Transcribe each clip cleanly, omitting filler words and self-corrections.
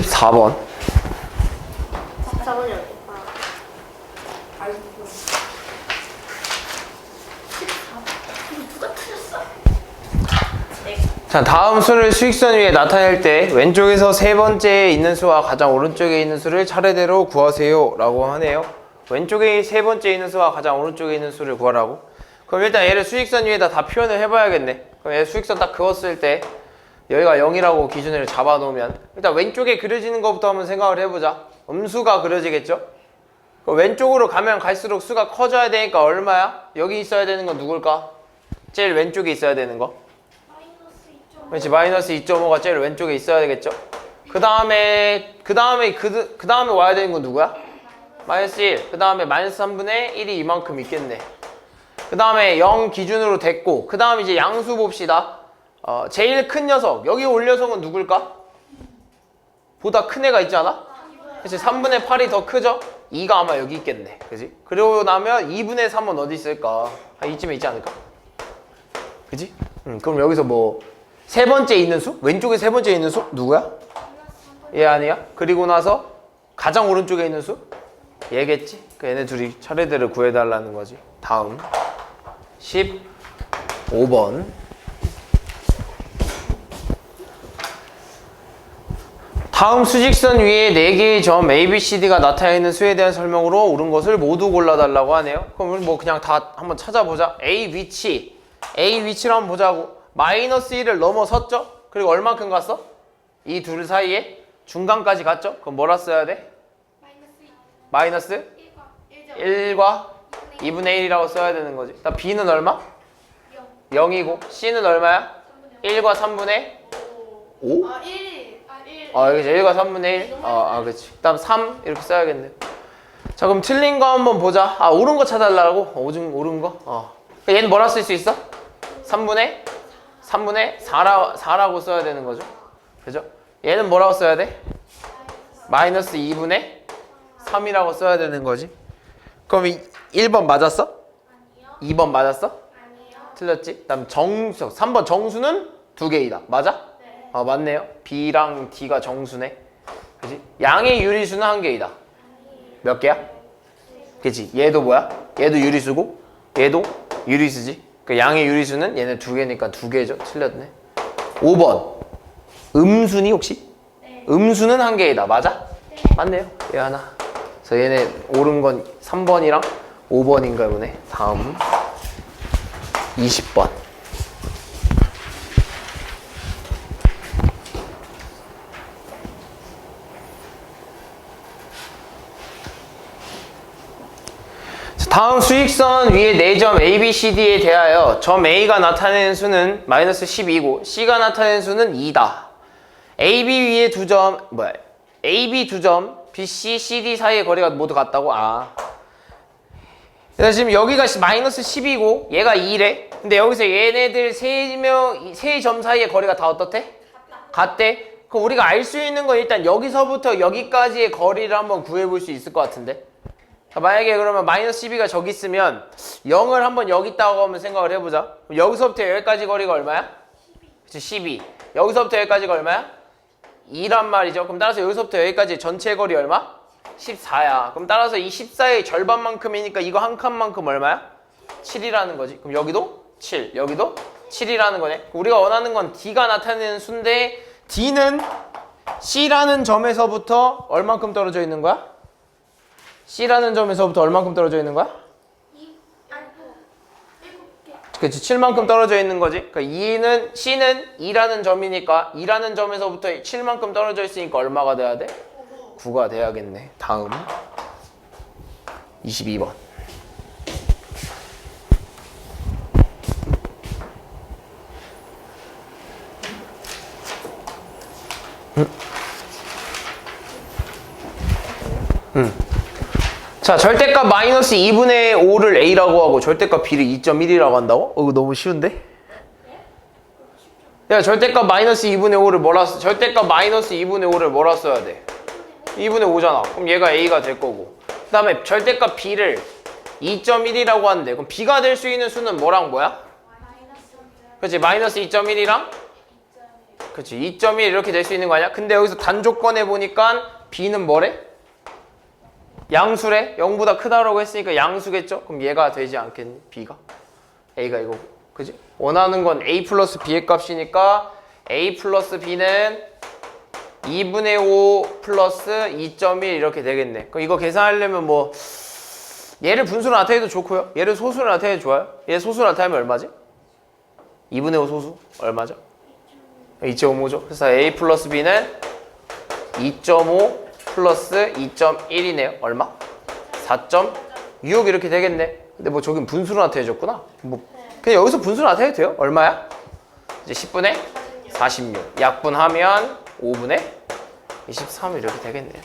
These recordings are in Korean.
14번. 14번이 어디? 누가 틀렸어? 자, 다음 수를 수익선 위에 나타낼 때 왼쪽에서 세 번째에 있는 수와 가장 오른쪽에 있는 수를 차례대로 구하세요 라고 하네요. 왼쪽에 세 번째에 있는 수와 가장 오른쪽에 있는 수를 구하라고. 그럼 일단 얘를 수익선 위에다 다 표현을 해봐야겠네. 그럼 얘 수익선 딱 그었을 때 여기가 0이라고 기준을 잡아놓으면 일단 왼쪽에 그려지는 것부터 한번 생각을 해보자. 음수가 그려지겠죠? 그럼 왼쪽으로 가면 갈수록 수가 커져야 되니까 얼마야? 여기 있어야 되는 건 누굴까? 제일 왼쪽에 있어야 되는 거. 그렇지, 마이너스 2.5가 제일 왼쪽에 있어야 되겠죠? 그 다음에 와야 되는 건 누구야? 마이너스 1. 그 다음에 마이너스 3분의 1이 이만큼 있겠네. 그 다음에 0 기준으로 됐고, 그 다음에 이제 양수 봅시다. 제일 큰 녀석, 여기 올 녀석은 누굴까? 보다 큰 애가 있잖아? 그치, 3분의 8이 더 크죠? 2가 아마 여기 있겠네. 그지? 그러고 나면 2분의 3은 어디 있을까? 한 이쯤에 있지 않을까? 그지? 그럼 여기서 뭐 세 번째 있는 수? 왼쪽에 세 번째 있는 수? 누구야? 얘 아니야? 그리고 나서 가장 오른쪽에 있는 수? 얘겠지? 그 얘네 둘이 차례대로 구해달라는 거지. 다음 15번. 다음 수직선 위에 4개의 점 A, B, C, D가 나타나 있는 수에 대한 설명으로 옳은 것을 모두 골라달라고 하네요. 그럼 우리 뭐 그냥 다 한번 찾아보자. A 위치를 한번 보자고. 마이너스 1을 넘어섰죠? 그리고 얼만큼 갔어? 이 둘 사이에 중간까지 갔죠? 그럼 뭐라 써야 돼? 마이너스 1과 2분의 1이라고 써야 되는 거지. 일단 B는 얼마? 0이고 C는 얼마야? 1과 3분의 5? 여기서 1과 3분의 1? 그렇지. 그 다음 3 이렇게 써야겠네. 자, 그럼 틀린 거 한번 보자. 옳은 거 찾아달라고? 옳은 거? 얘는 뭐라 쓸 수 있어? 3분의 4라고 써야 되는 거죠. 그죠? 얘는 뭐라고 써야 돼? 마이너스 2분의 3이라고 써야 되는 거지. 그럼 1번 맞았어? 아니요. 2번 맞았어? 아니요. 틀렸지? 그 다음 3번 정수는 2개이다. 맞아? 네. 맞네요. B랑 D가 정수네. 그치? 양의 유리수는 1개이다. 몇 개야? 그치? 얘도 뭐야? 얘도 유리수고 얘도 유리수지. 그 양의 유리수는 얘네 2개니까 2개죠. 틀렸네. 5번. 음수니 혹시? 네. 음수는 1개이다. 맞아? 네. 맞네요. 얘 하나. 그래서 얘네 옳은 건 3번이랑 5번인가 보네. 다음 20번. 다음 수익선 위에 4점 A, B, C, D에 대하여 점 A가 나타내는 수는 마이너스 12고 C가 나타내는 수는 2다. A, B 위에 2점, A, B 2점, B, C, C, D 사이의 거리가 모두 같다고? 그래서 지금 여기가 마이너스 10이고 얘가 2래. 근데 여기서 얘네들 세 점 사이의 거리가 다 어떻대? 같대. 그럼 우리가 알 수 있는 건 일단 여기서부터 여기까지의 거리를 한번 구해볼 수 있을 것 같은데. 만약에 그러면 마이너스 12가 저기 있으면 0을 한번 여기 있다고 한번 생각을 해보자. 그럼 여기서부터 여기까지 거리가 얼마야? 12. 12. 여기서부터 여기까지가 얼마야? 2란 말이죠. 그럼 따라서 여기서부터 여기까지 전체 거리 얼마? 14야. 그럼 따라서 이 14의 절반만큼이니까 이거 한 칸만큼 얼마야? 7이라는 거지. 그럼 여기도 7, 여기도 7이라는 거네. 우리가 원하는 건 D가 나타내는 수인데 D는 C라는 점에서부터 얼만큼 떨어져 있는 거야? C라는 점에서부터 얼만큼 떨어져 있는 거야? 7개. 그치, 7만큼 떨어져 있는 거지. 그러니까 C는 2라는 점이니까 2라는 점에서부터 7만큼 떨어져 있으니까 얼마가 돼야 돼? 9가 돼야겠네. 다음 22번. 자, 절대값 마이너스 2분의 5를 A라고 하고 절대값 B를 2.1이라고 한다고? 이거 너무 쉬운데? 야, 절대값 마이너스 2분의 5를 절대값 마이너스 2분의 5를 뭐라 써야 돼? 2분의 5잖아. 그럼 얘가 A가 될 거고. 그 다음에 절대값 B를 2.1이라고 하는데 그럼 B가 될 수 있는 수는 뭐랑 뭐야? 그렇지, 마이너스 2.1이랑 그치 2.1 이렇게 될 수 있는 거 아니야? 근데 여기서 단조건에 보니까 B는 뭐래? 양수래? 0보다 크다라고 했으니까 양수겠죠? 그럼 얘가 되지 않겠니? B가? A가 이거고 그지? 원하는 건 A 플러스 B의 값이니까 A 플러스 B는 2분의 5 플러스 2.1 이렇게 되겠네. 그럼 이거 계산하려면 뭐 얘를 분수로 나타내도 좋고요. 얘를 소수로 나타내도 좋아요. 얘 소수로 나타내면 얼마지? 2분의 5 소수 얼마죠? 2.5죠. 그래서 A 플러스 B는 2.5 플러스 2.1이네요. 얼마? 4.6 이렇게 되겠네. 근데 뭐 저긴 분수로 나타내줬구나. 뭐 그냥 여기서 분수로 나타내도 돼요. 얼마야? 이제 10분의 46. 약분하면 5분의 23 이렇게 되겠네요.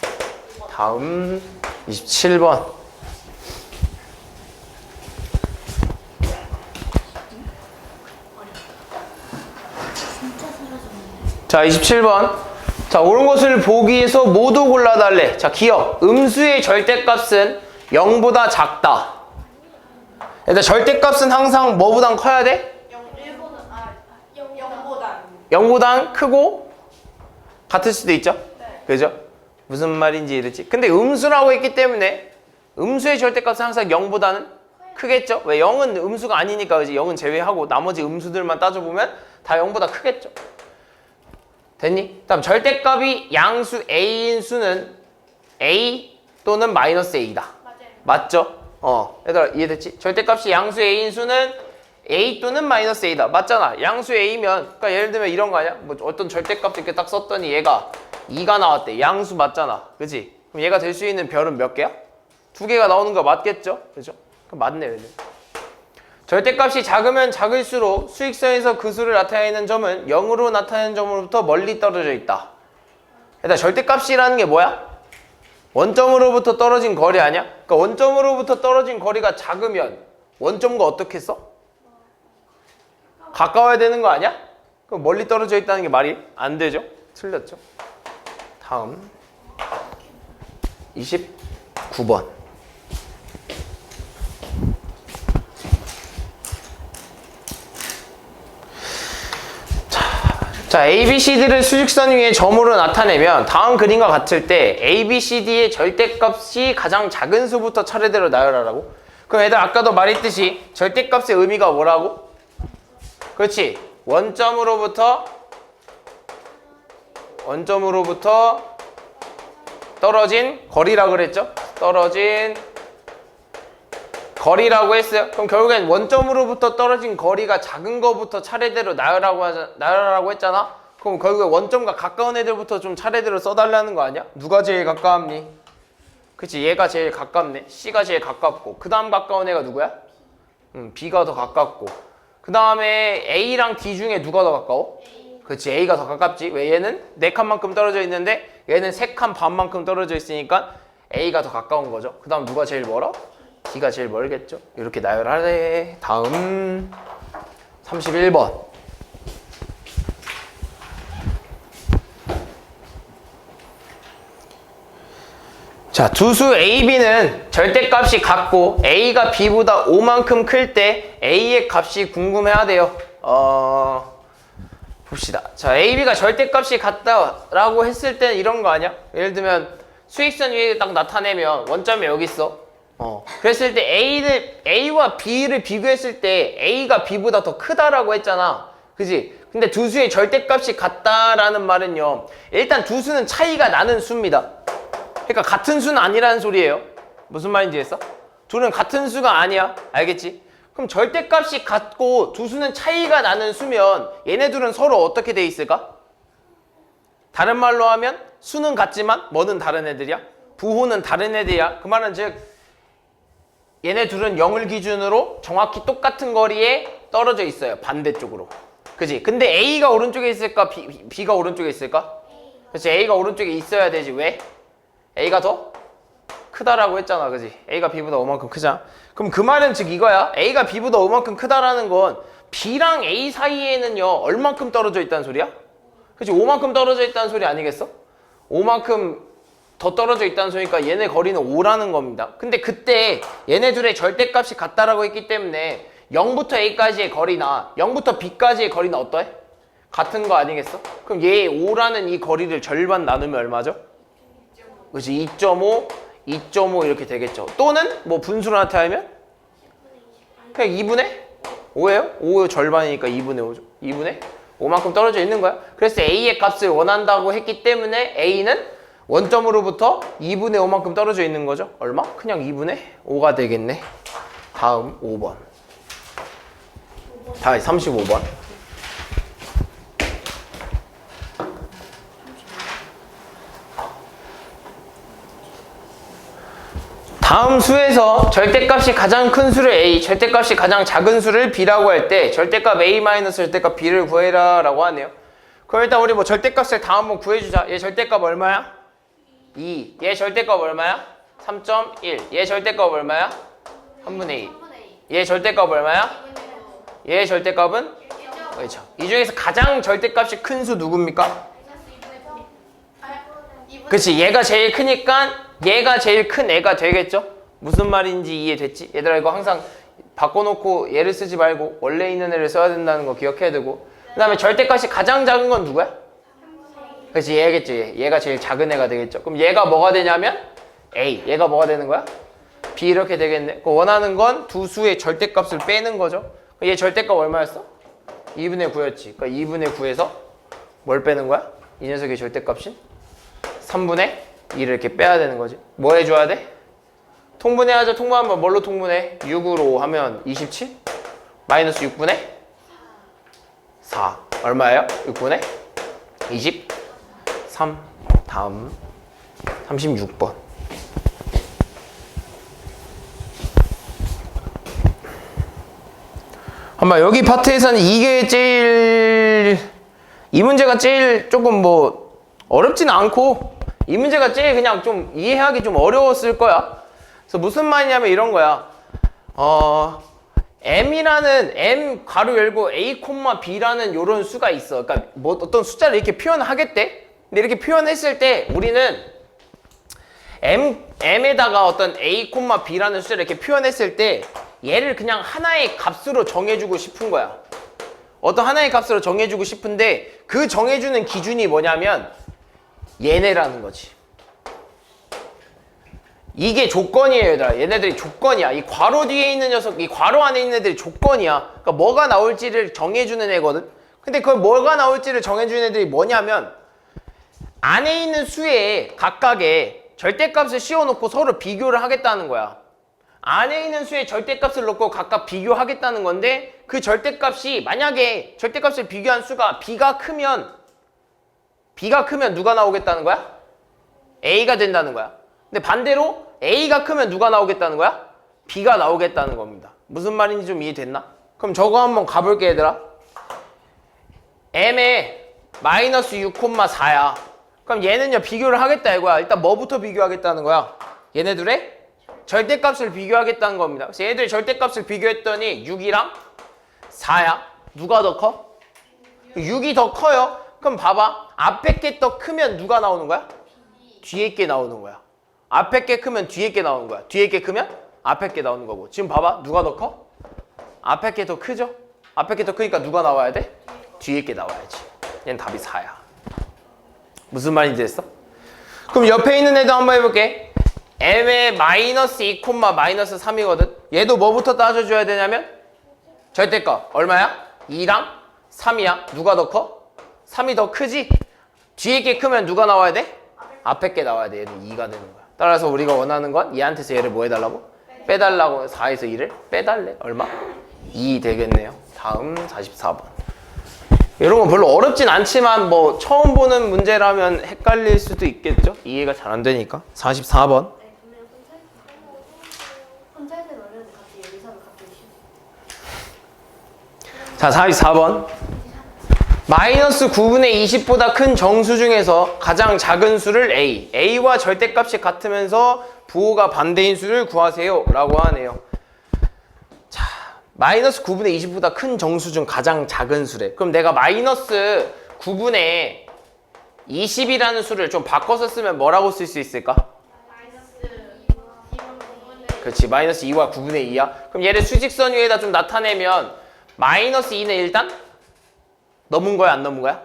다음 27번. 자 27번. 자 옳은 것을 보기 위해서 모두 골라달래. 자 기억. 음수의 절대값은 0보다 작다. 일단 절대값은 항상 뭐보단 커야 돼? 0보단 크고 같을 수도 있죠? 네. 그죠? 무슨 말인지 이랬지? 근데 음수라고 했기 때문에 음수의 절대값은 항상 0보다는 크겠죠? 왜? 0은 음수가 아니니까 그지? 0은 제외하고 나머지 음수들만 따져보면 다 0보다 크겠죠? 됐니? 다음 절대값이 양수 A인 수는 A 또는 마이너스 A다. 맞죠? 얘들아 이해됐지? 절대값이 양수 A인 수는 A 또는 마이너스 A다. 맞잖아. 양수 A면 그러니까 예를 들면 이런 거 아니야? 뭐 어떤 절대값 이렇게 딱 썼더니 얘가 2가 나왔대. 양수 맞잖아. 그치? 그럼 얘가 될 수 있는 별은 몇 개야? 2개가 나오는 거 맞겠죠? 그죠? 그럼 맞네. 얘는. 절대값이 작으면 작을수록 수익선에서 그 수를 나타내는 점은 0으로 나타내는 점으로부터 멀리 떨어져 있다. 일단 절대값이라는 게 뭐야? 원점으로부터 떨어진 거리 아니야? 그러니까 원점으로부터 떨어진 거리가 작으면 원점과 어떻게 써? 가까워야 되는 거 아니야? 그럼 멀리 떨어져 있다는 게 말이 안 되죠? 틀렸죠? 다음 29번. 자, A, B, C, D를 수직선 위에 점으로 나타내면 다음 그림과 같을 때 A, B, C, D의 절대값이 가장 작은 수부터 차례대로 나열하라고? 그럼 얘들 아까도 말했듯이 절대값의 의미가 뭐라고? 그렇지. 원점으로부터 떨어진 거리라고 그랬죠? 떨어진 거리라고 했어요. 그럼 결국엔 원점으로부터 떨어진 거리가 작은 거부터 차례대로 나열하라고 했잖아? 그럼 결국에 원점과 가까운 애들부터 좀 차례대로 써달라는 거 아니야? 누가 제일 가까웠니? 그치, 얘가 제일 가깝네. C가 제일 가깝고 그 다음 가까운 애가 누구야? B가 더 가깝고 그 다음에 A랑 D 중에 누가 더 가까워? 그치, A가 더 가깝지. 왜? 얘는 4칸만큼 떨어져 있는데 얘는 3칸 반만큼 떨어져 있으니까 A가 더 가까운 거죠. 그 다음 누가 제일 멀어? D가 제일 멀겠죠. 이렇게 나열하래. 다음 31번. 자, 두 수 A, B는 절대값이 같고 A가 B보다 5만큼 클 때 A의 값이 궁금해하대요. 봅시다. 자, A, B가 절대값이 같다라고 했을 때는 이런 거 아니야? 예를 들면 수익선 위에 딱 나타내면 원점이 여기 있어. 그랬을 때 A와 B를 비교했을 때 A가 B보다 더 크다라고 했잖아. 그지? 근데 두 수의 절대값이 같다라는 말은요. 일단 두 수는 차이가 나는 수입니다. 그러니까 같은 수는 아니라는 소리예요. 무슨 말인지 했어? 둘은 같은 수가 아니야. 알겠지? 그럼 절대값이 같고 두 수는 차이가 나는 수면 얘네 둘은 서로 어떻게 돼 있을까? 다른 말로 하면 수는 같지만 뭐는 다른 애들이야? 부호는 다른 애들이야. 그 말은 즉 얘네 둘은 0을 기준으로 정확히 똑같은 거리에 떨어져 있어요. 반대쪽으로. 그지? 근데 A가 오른쪽에 있을까? B가 오른쪽에 있을까? 그렇지. A가 오른쪽에 있어야 되지. 왜? A가 더 크다라고 했잖아. 그지? A가 B보다 5만큼 크잖아. 그럼 그 말은 즉 이거야. A가 B보다 5만큼 크다라는 건 B랑 A 사이에는요. 얼만큼 떨어져 있다는 소리야? 그치? 5만큼 떨어져 있다는 소리 아니겠어? 5만큼 더 떨어져 있다는 소리니까 얘네 거리는 5라는 겁니다. 근데 그때 얘네 둘의 절대값이 같다라고 했기 때문에 0부터 A까지의 거리나 0부터 B까지의 거리는 어떠해? 같은 거 아니겠어? 그럼 얘 5라는 이 거리를 절반 나누면 얼마죠? 그렇지. 2.5, 2.5 이렇게 되겠죠. 또는 뭐 분수로 나타내면 그냥 2분의 5예요? 5 절반이니까 2분의 5죠. 2분의 5만큼 떨어져 있는 거야. 그래서 A의 값을 원한다고 했기 때문에 A는 원점으로부터 2분의 5만큼 떨어져 있는 거죠. 얼마? 그냥 2분의 5가 되겠네. 다음 5번. 다음 35번. 다음 수에서 절대값이 가장 큰 수를 A, 절대값이 가장 작은 수를 B라고 할 때 절대값 A 마이너스 절대값 B를 구해라 라고 하네요. 그럼 일단 우리 뭐 절대값을 다 한번 구해주자. 얘 절대값 얼마야? 2. 얘 절대값 얼마야? 3.1. 얘 절대값 얼마야? 3분의 2. 얘 절대값 얼마야? 얘 절대값은? 그렇죠. 이 중에서 가장 절대값이 큰 수 누굽니까? 그치. 얘가 제일 크니까 얘가 제일 큰 애가 되겠죠? 무슨 말인지 이해됐지? 얘들아 이거 항상 바꿔놓고 얘를 쓰지 말고 원래 있는 애를 써야 된다는 거 기억해야 되고 그 다음에 절대값이 가장 작은 건 누구야? 그치 얘겠죠. 얘가 제일 작은 애가 되겠죠. 그럼 얘가 뭐가 되냐면 A. 얘가 뭐가 되는 거야? B 이렇게 되겠네. 원하는 건 두 수의 절대값을 빼는 거죠. 얘 절대값 얼마였어? 2분의 9였지. 그러니까 2분의 9에서 뭘 빼는 거야? 이 녀석의 절대값인 3분의 2를 이렇게 빼야 되는 거지. 뭐 해줘야 돼? 통분해야죠. 통분하면 뭘로 통분해? 6으로 하면 27? 마이너스 6분의 4. 얼마예요? 6분의 23. 다음 36번. 아마 여기 파트에서는 이게 제일 이 문제가 제일 조금 뭐 어렵지는 않고 이 문제가 제일 그냥 좀 이해하기 좀 어려웠을 거야. 그래서 무슨 말이냐면 이런 거야. m이라는 m 괄호 열고 a, b라는 요런 수가 있어. 그러니까 뭐 어떤 숫자를 이렇게 표현하겠대. 근데 이렇게 표현했을 때 우리는 m에다가 어떤 a, b라는 숫자를 이렇게 표현했을 때 얘를 그냥 하나의 값으로 정해주고 싶은 거야. 어떤 하나의 값으로 정해주고 싶은데 그 정해주는 기준이 뭐냐면 얘네라는 거지. 이게 조건이에요, 얘들아. 얘네들이 조건이야. 이 괄호 뒤에 있는 녀석, 이 괄호 안에 있는 애들이 조건이야. 그러니까 뭐가 나올지를 정해주는 애거든. 근데 그 뭐가 나올지를 정해주는 애들이 뭐냐면 안에 있는 수에 각각의 절대값을 씌워놓고 서로 비교를 하겠다는 거야. 안에 있는 수에 절대값을 놓고 각각 비교하겠다는 건데 그 절대값이 만약에 절대값을 비교한 수가 B가 크면 누가 나오겠다는 거야? A가 된다는 거야. 근데 반대로 A가 크면 누가 나오겠다는 거야? B가 나오겠다는 겁니다. 무슨 말인지 좀 이해됐나? 그럼 저거 한번 가볼게 얘들아. M에 마이너스 6,4야. 그럼 얘는요 비교를 하겠다 이거야. 일단 뭐부터 비교하겠다는 거야? 얘네들의 절대값을 비교하겠다는 겁니다. 그래서 얘네들의 절대값을 비교했더니 6이랑 4야. 누가 더 커? 6이 더 커요. 그럼 봐봐. 앞에 게 더 크면 누가 나오는 거야? 뒤에 게 나오는 거야. 앞에 게 크면 뒤에 게 나오는 거야. 뒤에 게 크면 앞에 게 나오는 거고. 지금 봐봐. 누가 더 커? 앞에 게 더 크죠? 앞에 게 더 크니까 누가 나와야 돼? 뒤에 게 나와야지. 얘는 답이 4야. 무슨 말인지 됐어? 그럼 옆에 있는 애도 한번 해볼게. m의 마이너스 2, 마이너스 3이거든. 얘도 뭐부터 따져줘야 되냐면 절대값 얼마야? 2랑 3이야. 누가 더 커? 3이 더 크지? 뒤에 게 크면 누가 나와야 돼? 앞에 게 나와야 돼. 얘는 2가 되는 거야. 따라서 우리가 원하는 건 얘한테서 얘를 뭐 해달라고? 빼달라고. 4에서 2를 빼달래. 얼마? 2 되겠네요. 다음 44번. 이런 건 별로 어렵진 않지만 뭐 처음 보는 문제라면 헷갈릴 수도 있겠죠? 이해가 잘 안 되니까. 44번. 자, 44번. 마이너스 9분의 20보다 큰 정수 중에서 가장 작은 수를 A. A와 절대값이 같으면서 부호가 반대인 수를 구하세요. 라고 하네요. 자, 마이너스 9분의 20보다 큰 정수 중 가장 작은 수래. 그럼 내가 마이너스 9분의 20이라는 수를 좀 바꿔서 쓰면 뭐라고 쓸 수 있을까? 그렇지. 마이너스 2와 9분의 2야. 그럼 얘를 수직선 위에다 좀 나타내면 마이너스 2는 일단 넘은 거야 안 넘은 거야?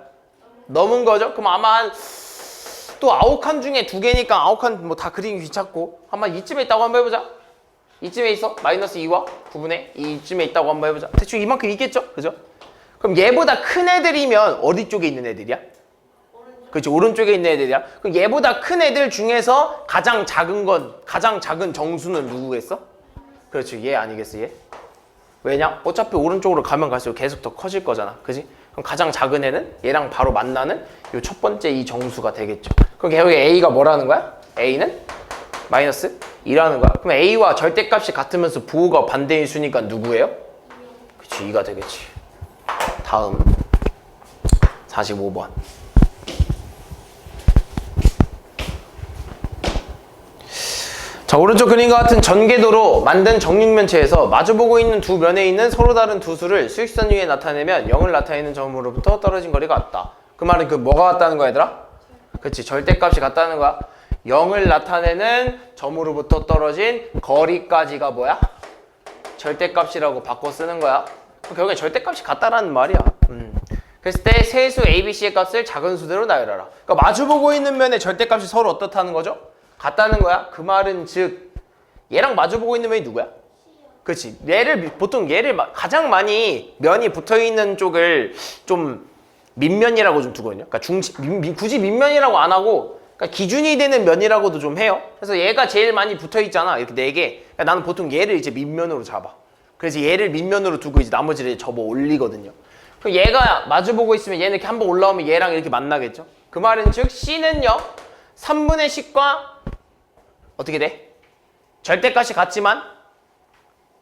넘은 거죠? 그럼 아마 한 또 아홉 칸 중에 두 개니까 아홉 칸 뭐 다 그리기 귀찮고 아마 이쯤에 있다고 한번 해보자. 이쯤에 있어? 마이너스 2와 9분의 2쯤에 있다고 한번 해보자. 대충 이만큼 있겠죠? 그죠? 그럼 얘보다 큰 애들이면 어디 쪽에 있는 애들이야? 그렇지, 오른쪽에 있는 애들이야. 그럼 얘보다 큰 애들 중에서 가장 작은 정수는 누구겠어? 그렇지, 얘 아니겠어, 얘? 왜냐? 어차피 오른쪽으로 가면 갈수록 계속 더 커질 거잖아. 그지? 그럼 가장 작은 애는 얘랑 바로 만나는 요 첫 번째 이 정수가 되겠죠. 그럼 결국에 A가 뭐라는 거야? A는 마이너스 2라는 거야. 그럼 A와 절대값이 같으면서 부호가 반대인 수니까 누구예요? 그치, 2가 되겠지. 다음 45번. 자, 오른쪽 그림과 같은 전개도로 만든 정육면체에서 마주보고 있는 두 면에 있는 서로 다른 두 수를 수직선 위에 나타내면 0을 나타내는 점으로부터 떨어진 거리가 같다. 그 말은 그 뭐가 같다는 거야, 얘들아? 그치, 절대값이 같다는 거야. 0을 나타내는 점으로부터 떨어진 거리까지가 뭐야? 절대값이라고 바꿔 쓰는 거야. 그럼 결국에 절대값이 같다라는 말이야. 그랬을 때 세수 ABC의 값을 작은 수대로 나열하라. 그러니까 마주보고 있는 면의 절대값이 서로 어떻다는 거죠? 같다는 거야. 그 말은 즉 얘랑 마주보고 있는 면이 누구야? 그렇지. 보통 얘를 가장 많이 면이 붙어있는 쪽을 좀 밑면이라고 좀 두거든요. 그러니까 굳이 밑면이라고 안 하고 그러니까 기준이 되는 면이라고도 좀 해요. 그래서 얘가 제일 많이 붙어있잖아. 이렇게 4개. 그러니까 나는 보통 얘를 이제 밑면으로 잡아. 그래서 얘를 밑면으로 두고 이제 나머지를 접어 올리거든요. 그럼 얘가 마주보고 있으면 얘는 이렇게 한번 올라오면 얘랑 이렇게 만나겠죠. 그 말은 즉 C는요 3분의 10과 어떻게 돼? 절대값이 같지만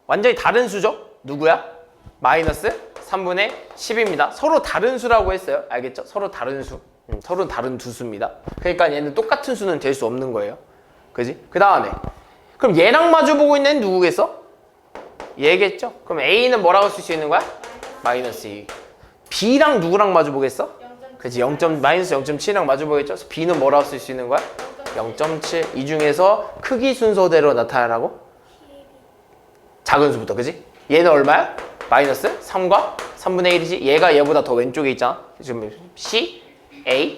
완전히 다른 수죠? 누구야? 마이너스 3분의 10입니다. 서로 다른 수라고 했어요. 알겠죠? 서로 다른 수. 서로 다른 두 수입니다. 그러니까 얘는 똑같은 수는 될 수 없는 거예요. 그지? 그 다음에 그럼 얘랑 마주보고 있는 애는 누구겠어? 얘겠죠? 그럼 A는 뭐라고 쓸 수 있는 거야? 마이너스 2. B랑 누구랑 마주보겠어? 그치? 마이너스 0.7이랑 마주보겠죠? 그래서 B는 뭐라고 쓸 수 있는 거야? 0.7. 이 중에서 크기 순서대로 나타내라고? 작은 수부터, 그지? 얘는 얼마야? 마이너스 3과 3분의 1이지? 얘가 얘보다 더 왼쪽에 있잖아? 지금 C, A,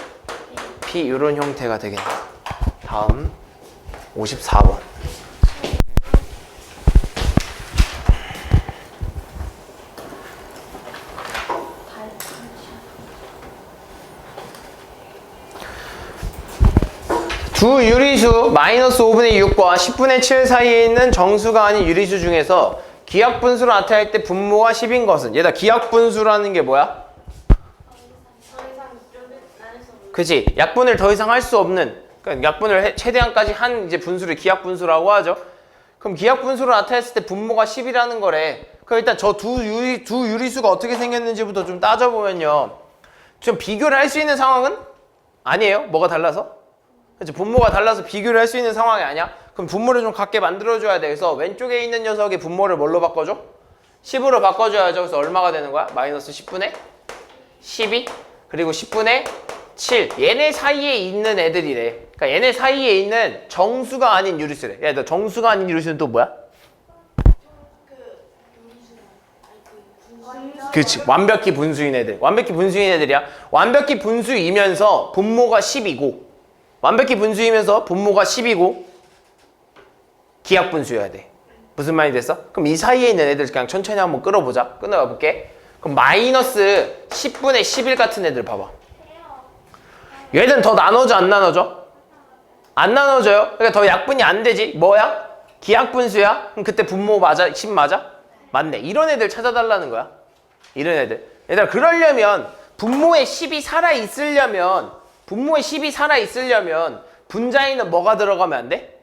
P 이런 형태가 되겠네. 다음 54번. 두 유리수 마이너스 5분의 6과 10분의 7 사이에 있는 정수가 아닌 유리수 중에서 기하분수로 나타낼 때 분모가 10인 것은 얘다 기하분수라는 게 뭐야? 그치, 약분을 더 이상 할 수 없는 그러니까 약분을 최대한까지 한 이제 분수를 기하분수라고 하죠. 그럼 기하분수로 나타냈을 때 분모가 10이라는 거래. 그럼 일단 저 두 유리수가 어떻게 생겼는지부터 좀 따져보면요 좀 비교를 할 수 있는 상황은 아니에요. 뭐가 달라서? 그치, 분모가 달라서 비교를 할 수 있는 상황이 아니야. 그럼 분모를 좀 같게 만들어줘야 돼. 그래서 왼쪽에 있는 녀석의 분모를 뭘로 바꿔줘? 10으로 바꿔줘야죠. 그래서 얼마가 되는 거야? 마이너스 10분의 12 그리고 10분의 7. 얘네 사이에 있는 애들이래. 그러니까 얘네 사이에 있는 정수가 아닌 유리수래. 야, 너 정수가 아닌 유리수는 또 뭐야? 그렇지. 완벽히 분수인 애들. 완벽히 분수인 애들이야. 완벽히 분수이면서 분모가 10이고 완벽히 분수이면서 분모가 10이고 기하분수여야 돼. 무슨 말이 됐어? 그럼 이 사이에 있는 애들 그냥 천천히 한번 끌어보자. 끊어가 볼게. 그럼 마이너스 10분의 11 같은 애들 봐봐. 얘들은 더 나눠져 안 나눠져? 안 나눠져요. 그러니까 더 약분이 안 되지. 뭐야? 기하분수야? 그럼 그때 분모 맞아? 10 맞아? 맞네. 이런 애들 찾아달라는 거야. 이런 애들. 얘들아 그러려면 분모에 10이 살아있으려면 분자에는 뭐가 들어가면 안 돼?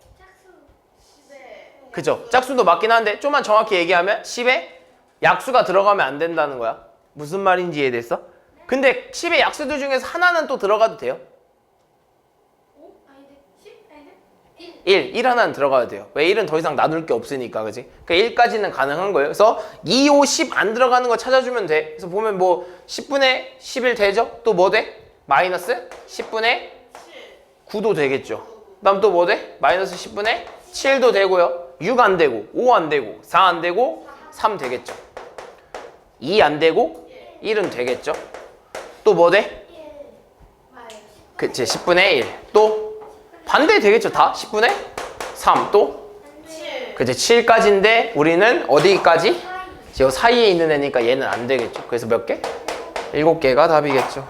그죠? 짝수도 맞긴 한데 좀만 정확히 얘기하면 10에 약수가 들어가면 안 된다는 거야. 무슨 말인지 이해됐어? 근데 10의 약수들 중에서 하나는 또 들어가도 돼요. 1 하나는 들어가도 돼요. 왜 1은 더 이상 나눌 게 없으니까, 그지? 그러니까 1까지는 가능한 거예요. 그래서 2, 5, 10 안 들어가는 거 찾아주면 돼. 그래서 보면 뭐 10분의 11 되죠? 또 뭐 돼? 마이너스 10분의 9도 되겠죠. 그다음 또 뭐 돼? 마이너스 10분의 7도 되고요. 6 안 되고 5 안 되고 4 안 되고 3 되겠죠. 2 안 되고 1은 되겠죠. 또 뭐 돼? 1. 말. 그치 10분의 1. 또 반대 되겠죠 다? 10분의 3. 또 7. 그치 7까지인데 우리는 어디까지? 저 사이에 있는 애니까 얘는 안 되겠죠. 그래서 몇 개? 7개가 답이겠죠.